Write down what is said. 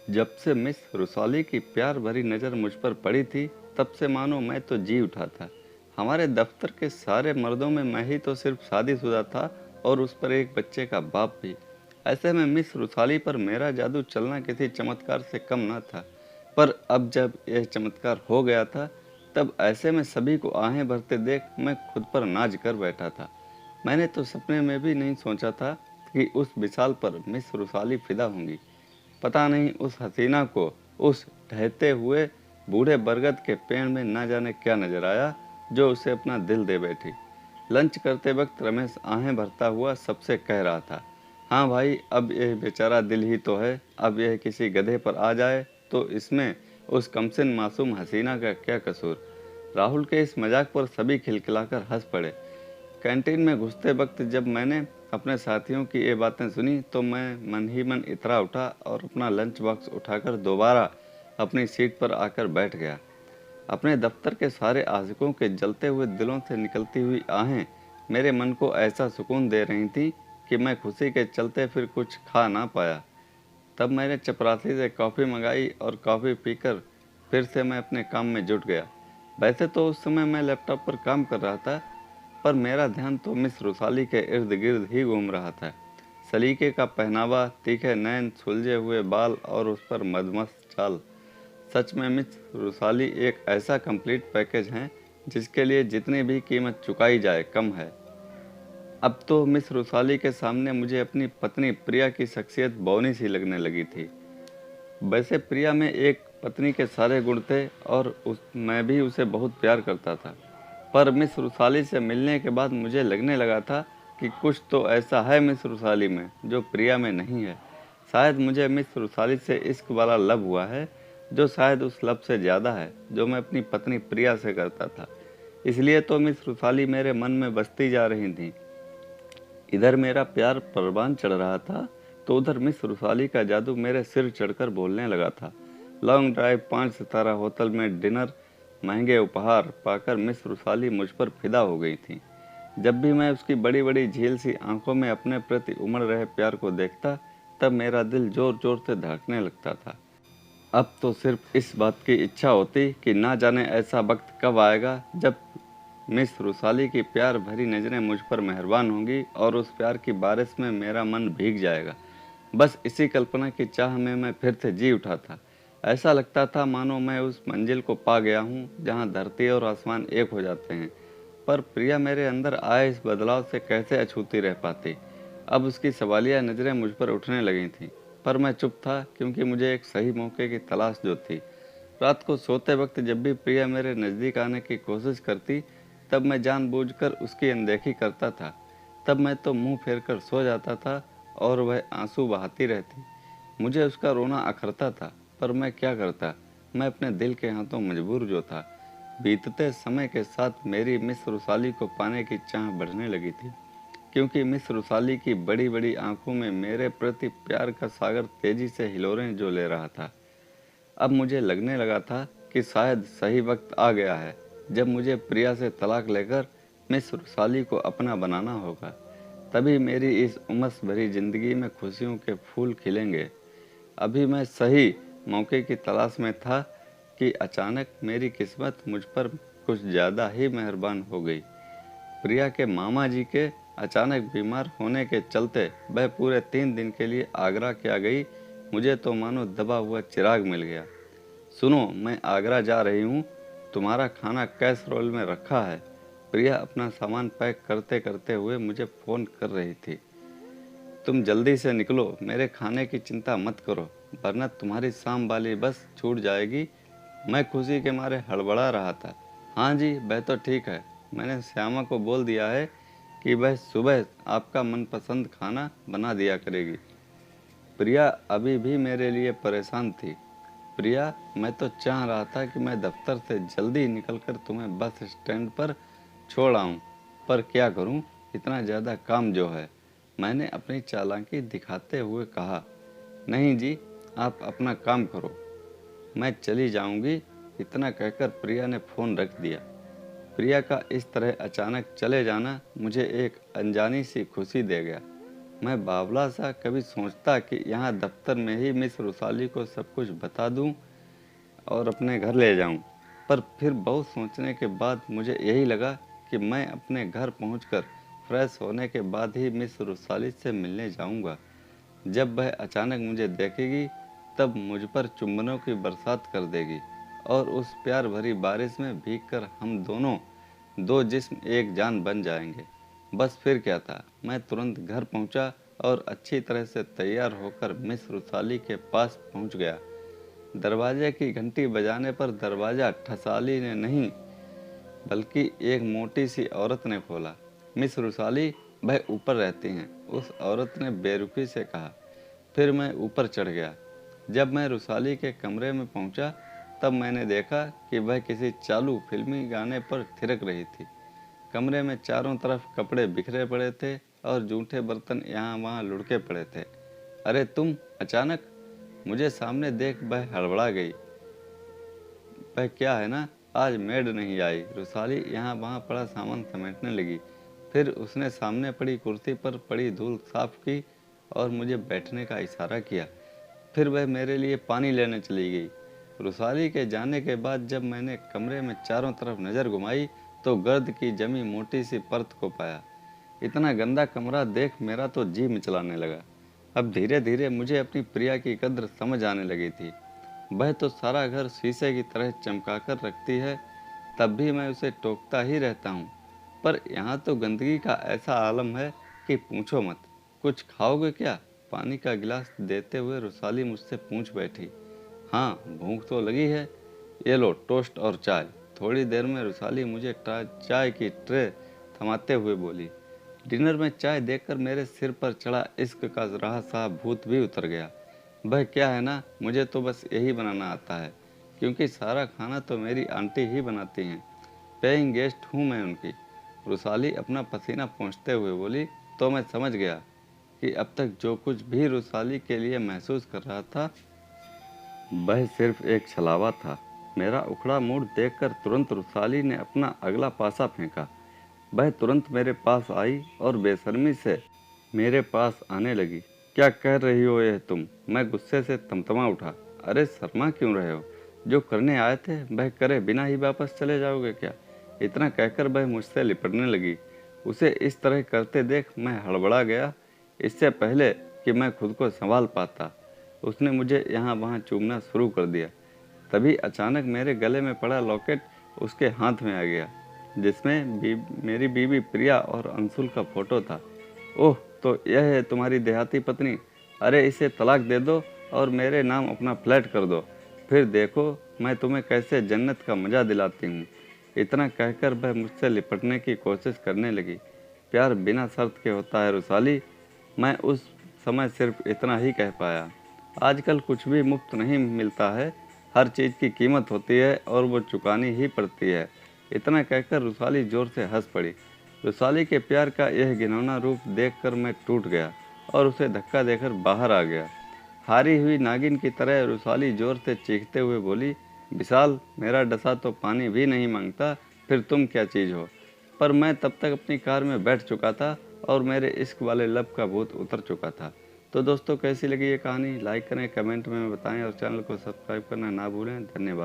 जब से मिस रुसाली की प्यार भरी नज़र मुझ पर पड़ी थी, तब से मानो मैं तो जी उठा था। हमारे दफ्तर के सारे मर्दों में मैं ही तो सिर्फ शादीशुदा था और उस पर एक बच्चे का बाप भी। ऐसे में मिस रुसाली पर मेरा जादू चलना किसी चमत्कार से कम ना था। पर अब जब यह चमत्कार हो गया था, तब ऐसे में सभी को आहें भरते देख मैं खुद पर नाज कर बैठा था। मैंने तो सपने में भी नहीं सोचा था कि उस विशाल पर मिस रुसाली फिदा होंगी। पता नहीं उस हसीना को उस ढहते हुए बूढ़े बरगद के पेड़ में ना जाने क्या नजर आया, जो उसे अपना दिल दे बैठी। लंच करते वक्त रमेश आहें भरता हुआ सबसे कह रहा था, हाँ भाई, अब यह बेचारा दिल ही तो है। अब यह किसी गधे पर आ जाए तो इसमें उस कमसिन मासूम हसीना का क्या कसूर। राहुल के इस मजाक पर सभी खिलखिलाकर हंस पड़े। कैंटीन में घुसते वक्त जब मैंने अपने साथियों की ये बातें सुनी, तो मैं मन ही मन इतरा उठा और अपना लंच बॉक्स उठाकर दोबारा अपनी सीट पर आकर बैठ गया। अपने दफ्तर के सारे आशिकों के जलते हुए दिलों से निकलती हुई आहें मेरे मन को ऐसा सुकून दे रही थी कि मैं खुशी के चलते फिर कुछ खा ना पाया। तब मैंने चपरासी से कॉफ़ी मंगाई और कॉफ़ी पीकर फिर से मैं अपने काम में जुट गया। वैसे तो उस समय मैं लैपटॉप पर काम कर रहा था, पर मेरा ध्यान तो मिस रुसाली के इर्द गिर्द ही घूम रहा था। सलीके का पहनावा, तीखे नैन, सुलझे हुए बाल और उस पर मदमस्त चाल। सच में मिस रुसाली एक ऐसा कंप्लीट पैकेज है जिसके लिए जितनी भी कीमत चुकाई जाए कम है। अब तो मिस रुसाली के सामने मुझे अपनी पत्नी प्रिया की शख्सियत बौनी सी लगने लगी थी। वैसे प्रिया में एक पत्नी के सारे गुण थे और मैं भी उसे बहुत प्यार करता था। पर मिस रुसाली से मिलने के बाद मुझे लगने लगा था कि कुछ तो ऐसा है मिस रुसाली में जो प्रिया में नहीं है। शायद मुझे मिस रुसाली से इश्क वाला लब हुआ है, जो शायद उस लब से ज़्यादा है जो मैं अपनी पत्नी प्रिया से करता था। इसलिए तो मिस रुसाली मेरे मन में बसती जा रही थी। इधर मेरा प्यार परवान चढ़ रहा था, तो उधर मिस रुसाली का जादू मेरे सिर चढ़कर बोलने लगा था। लॉन्ग ड्राइव, 5 सितारा होटल में डिनर, महंगे उपहार पाकर मिस रुसाली मुझ पर फिदा हो गई थी। जब भी मैं उसकी बड़ी बड़ी झील सी आंखों में अपने प्रति उमड़ रहे प्यार को देखता, तब मेरा दिल जोर जोर से धड़कने लगता था। अब तो सिर्फ इस बात की इच्छा होती कि ना जाने ऐसा वक्त कब आएगा जब मिस रुसाली की प्यार भरी नज़रें मुझ पर मेहरबान होंगी और उस प्यार की बारिश में मेरा मन भीग जाएगा। बस इसी कल्पना की चाह में मैं फिर से जी उठा था। ऐसा लगता था मानो मैं उस मंजिल को पा गया हूँ जहाँ धरती और आसमान एक हो जाते हैं। पर प्रिया मेरे अंदर आए इस बदलाव से कैसे अछूती रह पाती। अब उसकी सवालिया नज़रें मुझ पर उठने लगी थीं, पर मैं चुप था क्योंकि मुझे एक सही मौके की तलाश जो थी। रात को सोते वक्त जब भी प्रिया मेरे नज़दीक आने की कोशिश करती, तब मैं जानबूझकर उसकी अनदेखी करता था। तब मैं तो मुंह फेरकर सो जाता था और वह आंसू बहाती रहती। मुझे उसका रोना अखरता था, पर मैं क्या करता। मैं अपने दिल के हाथों मजबूर जो था। बीतते समय के साथ मेरी मिस रुसाली को पाने की चाह बढ़ने लगी थी, क्योंकि मिस रुसाली की बड़ी बड़ी आंखों में मेरे प्रति प्यार का सागर तेजी से हिलोरें जो ले रहा था। अब मुझे लगने लगा था कि शायद सही वक्त आ गया है जब मुझे प्रिया से तलाक लेकर मिस रुसाली को अपना बनाना होगा। तभी मेरी इस उमस भरी जिंदगी में खुशियों के फूल खिलेंगे। अभी मैं सही मौके की तलाश में था कि अचानक मेरी किस्मत मुझ पर कुछ ज़्यादा ही मेहरबान हो गई। प्रिया के मामा जी के अचानक बीमार होने के चलते वह पूरे 3 दिन के लिए आगरा क्या गई। मुझे तो मानो दबा हुआ चिराग मिल गया। सुनो, मैं आगरा जा रही हूँ, तुम्हारा खाना कैसरोल में रखा है। प्रिया अपना सामान पैक करते करते हुए मुझे फ़ोन कर रही थी। तुम जल्दी से निकलो, मेरे खाने की चिंता मत करो, वरना तुम्हारी शाम वाली बस छूट जाएगी। मैं खुशी के मारे हड़बड़ा रहा था। हाँ जी, वह तो ठीक है। मैंने श्यामा को बोल दिया है कि वह सुबह आपका मनपसंद खाना बना दिया करेगी। प्रिया अभी भी मेरे लिए परेशान थी। प्रिया, मैं तो चाह रहा था कि मैं दफ्तर से जल्दी निकलकर तुम्हें बस स्टैंड पर छोड़ आऊं, पर क्या करूं, इतना ज़्यादा काम जो है। मैंने अपनी चालाकी दिखाते हुए कहा। नहीं जी, आप अपना काम करो, मैं चली जाऊंगी। इतना कहकर प्रिया ने फ़ोन रख दिया। प्रिया का इस तरह अचानक चले जाना मुझे एक अनजानी सी खुशी दे गया। मैं बावला सा कभी सोचता कि यहाँ दफ्तर में ही मिस रुसाली को सब कुछ बता दूँ और अपने घर ले जाऊं, पर फिर बहुत सोचने के बाद मुझे यही लगा कि मैं अपने घर पहुंचकर फ्रेश होने के बाद ही मिस रुसाली से मिलने जाऊंगा। जब वह अचानक मुझे देखेगी तब मुझ पर चुंबनों की बरसात कर देगी और उस प्यार भरी बारिश में भीगकर हम दोनों दो जिस्म एक जान बन जाएंगे। बस फिर क्या था, मैं तुरंत घर पहुंचा और अच्छी तरह से तैयार होकर मिस रुसाली के पास पहुंच गया। दरवाजे की घंटी बजाने पर दरवाज़ा ठसाली ने नहीं बल्कि एक मोटी सी औरत ने खोला। मिस रुसाली, वह ऊपर रहती हैं, उस औरत ने बेरुखी से कहा। फिर मैं ऊपर चढ़ गया। जब मैं रुसाली के कमरे में पहुंचा तब मैंने देखा कि वह किसी चालू फिल्मी गाने पर थिरक रही थी। कमरे में चारों तरफ कपड़े बिखरे पड़े थे और जूठे बर्तन यहाँ वहाँ लुढ़के पड़े थे। अरे तुम! अचानक मुझे सामने देख वह हड़बड़ा गई। वह क्या है ना, आज मेड नहीं आई। रुसाली यहाँ वहाँ पड़ा सामान समेटने लगी। फिर उसने सामने पड़ी कुर्सी पर पड़ी धूल साफ की और मुझे बैठने का इशारा किया। फिर वह मेरे लिए पानी लेने चली गई। रुसाली के जाने के बाद जब मैंने कमरे में चारों तरफ नज़र घुमाई तो गर्द की जमी मोटी सी परत को पाया। इतना गंदा कमरा देख मेरा तो जी मिचलाने लगा। अब धीरे धीरे मुझे अपनी प्रिया की कद्र समझ आने लगी थी। वह तो सारा घर शीशे की तरह चमका कर रखती है, तब भी मैं उसे टोकता ही रहता हूँ। पर यहाँ तो गंदगी का ऐसा आलम है कि पूछो मत। कुछ खाओगे क्या? पानी का गिलास देते हुए रुसाली मुझसे पूछ बैठी। हाँ, भूख तो लगी है। ये लो टोस्ट और चाय। थोड़ी देर में रुसाली मुझे चाय की ट्रे थमाते हुए बोली। डिनर में चाय देखकर मेरे सिर पर चढ़ा इश्क का रहा सा भूत भी उतर गया। वह क्या है ना, मुझे तो बस यही बनाना आता है, क्योंकि सारा खाना तो मेरी आंटी ही बनाती हैं। पेइंग गेस्ट हूँ मैं उनकी। रुसाली अपना पसीना पोंछते हुए बोली। तो मैं समझ गया कि अब तक जो कुछ भी रुसाली के लिए महसूस कर रहा था वह सिर्फ एक छलावा था। मेरा उखड़ा मूड देखकर तुरंत रुसाली ने अपना अगला पासा फेंका। वह तुरंत मेरे पास आई और बेशर्मी से मेरे पास आने लगी। क्या कह रही हो यह तुम? मैं गुस्से से तमतमा उठा। अरे शर्मा क्यों रहे हो? जो करने आए थे वह करे बिना ही वापस चले जाओगे क्या? इतना कहकर वह मुझसे लिपटने लगी। उसे इस तरह करते देख मैं हड़बड़ा गया। इससे पहले कि मैं खुद को संभाल पाता उसने मुझे यहाँ वहाँ चूमना शुरू कर दिया। तभी अचानक मेरे गले में पड़ा लॉकेट उसके हाथ में आ गया, जिसमें मेरी बीवी प्रिया और अंशुल का फोटो था। ओह, तो यह है तुम्हारी देहाती पत्नी? अरे इसे तलाक दे दो और मेरे नाम अपना फ्लैट कर दो, फिर देखो मैं तुम्हें कैसे जन्नत का मज़ा दिलाती हूँ। इतना कहकर वह मुझसे लिपटने की कोशिश करने लगी। प्यार बिना शर्त के होता है रुसाली। मैं उस समय सिर्फ इतना ही कह पाया। आजकल कुछ भी मुफ्त नहीं मिलता है, हर चीज़ की कीमत होती है और वो चुकानी ही पड़ती है। इतना कहकर रुसाली ज़ोर से हंस पड़ी। रुसाली के प्यार का यह घिनौना रूप देखकर मैं टूट गया और उसे धक्का देकर बाहर आ गया। हारी हुई नागिन की तरह रुसाली ज़ोर से चीखते हुए बोली। विशाल, मेरा डसा तो पानी भी नहीं मांगता, फिर तुम क्या चीज़ हो? पर मैं तब तक अपनी कार में बैठ चुका था और मेरे इश्क वाले लब का भूत उतर चुका था। तो दोस्तों, कैसी लगी ये कहानी? लाइक करें, कमेंट में बताएं और चैनल को सब्सक्राइब करना ना भूलें। धन्यवाद।